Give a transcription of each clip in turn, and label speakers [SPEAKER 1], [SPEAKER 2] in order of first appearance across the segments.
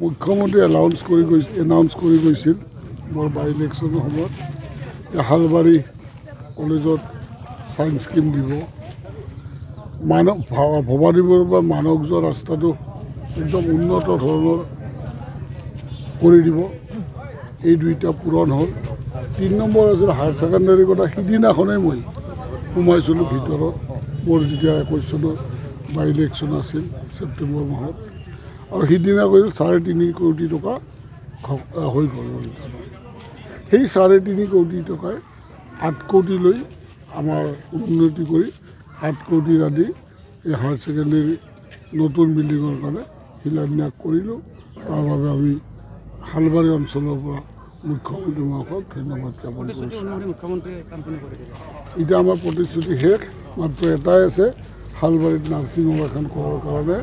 [SPEAKER 1] মুখ্যমন্ত্ৰী এনাউন্স কৰি গৈছিল মোৰ বাই ইলেকশ্যনৰ সময়ত হালবাৰী কলেজত ছায়েন্স স্কিম দিব ভৱানীপুৰৰ পৰা মানস যোৱা ৰাস্তাটো একদম উন্নত ধৰণৰ কৰি দিব। এই দুইটা পূৰণ হ'ল। ৩ নম্বৰ আছিল হায়াৰ ছেকেণ্ডাৰীৰ কথা। সিদিনাখনেই মই সোমাইছিলোঁ ভিতৰত মোৰ যেতিয়া ২১ চনৰ বাই ইলেকশ্যন আছিল ছেপ্টেম্বৰ মাহত, আৰু সিদিনা কৈছিল ৩.৫ কোটি টকা হৈ গ'ল বুলি। সেই ৩.৫ কোটি টকাই ৮ কোটিলৈ আমাৰ উন্নতি কৰি ৮ কোটি আদি এই হায়াৰ ছেকেণ্ডেৰী নতুন বিল্ডিঙৰ কাৰণে শিলান্যাস কৰিলোঁ। তাৰ বাবে আমি হালবাৰী অঞ্চলৰ পৰা মুখ্যমন্ত্ৰী মহোদয়ক ধন্যবাদ জ্ঞাপন কৰিছোঁ। এতিয়া আমাৰ প্ৰতিশ্ৰুতি শেষ, মাত্ৰ এটাই আছে, হালবাৰীত নাৰ্ছিং হোম এখন কৰাৰ কাৰণে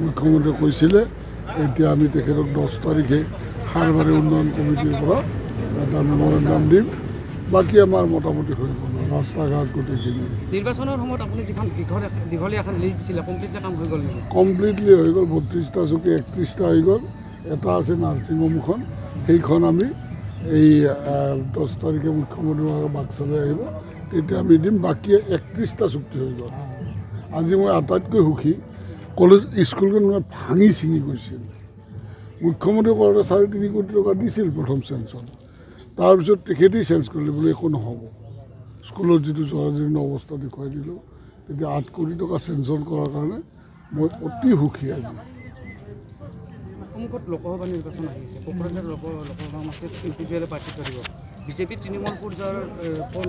[SPEAKER 1] মুখ্যমন্ত্ৰীয়ে কৈছিলে। এতিয়া আমি তেখেতক 10 তাৰিখে হালবাৰী উন্নয়ন কমিটিৰ পৰা এটা মেমৰেণ্ডাম দিম। বাকী আমাৰ মোটামুটি হৈ গ'ল, ৰাস্তা ঘাট গোটেইখিনি।
[SPEAKER 2] নিৰ্বাচনৰ সময়ত আপুনি যিখন দীঘলীয়া এখন লিষ্ট দিছিলে কমপ্লিটলি কাম হৈ গ'ল?
[SPEAKER 1] কমপ্লিটলি হৈ গ'ল। 32টা চকী 31টা হৈ গ'ল। এটা আছে নাৰ্ছিং হোমখন, সেইখন আমি এই 10 তাৰিখে মুখ্যমন্ত্ৰী বাক্সালৈ আহিব, তেতিয়া আমি দিম। বাকী 31টা চুক্তি হৈ গ'ল। আজি মই আটাইতকৈ সুখী, কলেজ স্কুলখন মানে ভাঙি ছিঙি গৈছিল। মুখ্যমন্ত্ৰীয়ে কৰোঁতে 3.5 কোটি টকা দিছিল প্ৰথম চেঞ্চন, তাৰপিছত তেখেতেই চেঞ্জ কৰিলে বোলে একো নহ'ব। স্কুলৰ যিটো জৰাজীৰ্ণ অৱস্থা দেখুৱাই দিলোঁ, তেতিয়া 8 কোটি টকা চেঞ্চন কৰাৰ কাৰণে মই অতি সুখী। আজি
[SPEAKER 2] সন্মুখত লোকসভা নিৰ্বাচন আহিছে, কোকৰাঝাৰ লোকসভা সমষ্টিত ইণ্ডিভিজুৱেলে প্ৰাৰ্থিত্ব দিব। বিজেপি তৃণমূল পৰ্যায়ৰ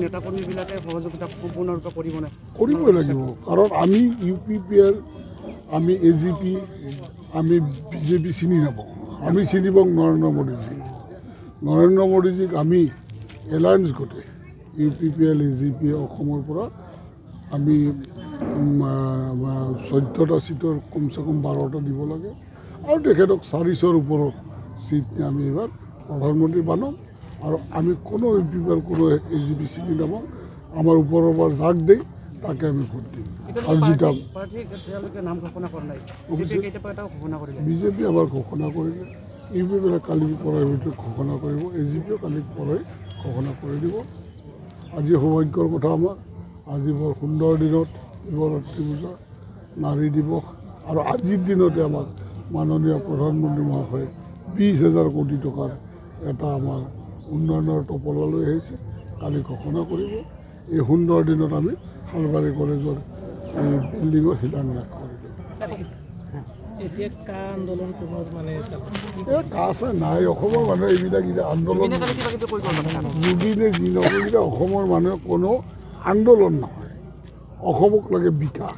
[SPEAKER 2] নেতাকৰ্মীবিলাকে সহযোগিতা সম্পূৰ্ণৰূপে কৰিবনে?
[SPEAKER 1] কৰিবই লাগিব, কাৰণ আমি UPPL, আমি AGP, আমি BJP চিনি নাপাওঁ। আমি চিনি পাওঁ নৰেন্দ্ৰ মোদীজীক। নৰেন্দ্ৰ মোদীজীক আমি এলায়েন্স গোটেই UPPL, AGP অসমৰ পৰা আমি 14টা ছিটৰ কমচে কম 12টা দিব লাগে, আৰু তেখেতক 400ৰ ওপৰত ছিট আমি এইবাৰ প্ৰধানমন্ত্ৰী বনাম। আৰু আমি কোনো UPPL, কোনো AGP চিনি নাপাওঁ। আমাৰ ওপৰৰ পৰা যাক দেই তাকে আমি ভোট দিম। আৰু যেতিয়া BJP আমাৰ ঘোষণা কৰিলে, UPPL কালি পৰাই ঘোষণা কৰিব, AGPও কালি পৰাই ঘোষণা কৰি দিব। আজি সৌভাগ্যৰ কথা আমাৰ, আজি বৰ সুন্দৰ দিনত শিৱৰাত্ৰি পূজা, নাৰী দিৱস, আৰু আজিৰ দিনতে আমাক মাননীয় প্ৰধানমন্ত্ৰী মহাশয়ে 20,000 কোটি টকাৰ এটা আমাৰ উন্নয়নৰ টোপোলা লৈ আহিছে, কালি ঘোষণা কৰিব। এই সুন্দৰ দিনত আমি হালবাৰী কলেজৰ এই বিল্ডিঙৰ শিলান্যাস কৰিলোঁ। কাছে নাই, অসমৰ মানুহে এইবিলাক আন্দোলন জুবিনে যি নকৰিলে অসমৰ মানুহে কোনো আন্দোলন নহয়। অসমক লাগে বিকাশ।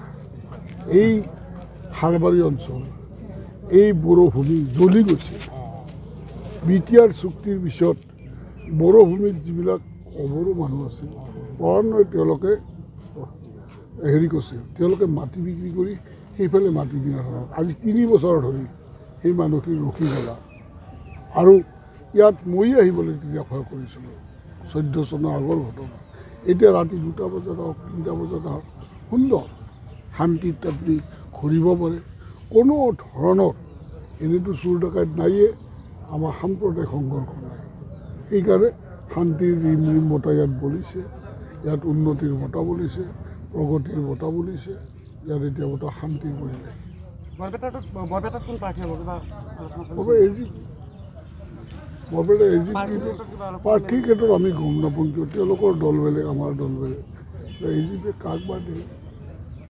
[SPEAKER 1] এই হালবাৰী অঞ্চল, এই বড়োভূমি জ্বলি গৈছে। BTR চুক্তিৰ পিছত বড়োভূমিত যিবিলাক অবড়ো মানুহ আছিল, প্ৰাণে তেওঁলোকে হেৰি কৰিছিল, তেওঁলোকে মাটি বিক্ৰী কৰি সেইফালে মাটি কিনাৰ ধৰক আজি 3 বছৰ ধৰি সেই মানুহখিনি ৰখি গ'লা। আৰু ইয়াত মই আহিবলৈ তেতিয়া ভয় কৰিছিলোঁ, 14 চনৰ আগৰ ঘটনা। এতিয়া ৰাতি 2টা বজাত হওক, 3টা বজাত হওক, সুন্দৰ শান্তিত আপুনি ঘূৰিব পাৰে। কোনো ধৰণৰ এনেইতো চোৰ ডকাইত নাইয়ে, আমাৰ সাম্প্ৰদায়িক সংঘৰ্ষ নাই। সেইকাৰণে শান্তিৰ ৰিম বতাহ ইয়াত বলিছে, ইয়াত উন্নতিৰ বতাহ বলিছে, প্ৰগতিৰ বতাহ বলিছে। ইয়াত এতিয়া বতাহ শান্তিৰ পৰিৱেশ। বৰপেটা AGP প্ৰাৰ্থীৰ ক্ষেত্ৰত আমি গম নাপাওঁ, কিয় তেওঁলোকৰ দল বেলেগ, আমাৰ দল বেলেগ। AGP কাক বা দিয়ে।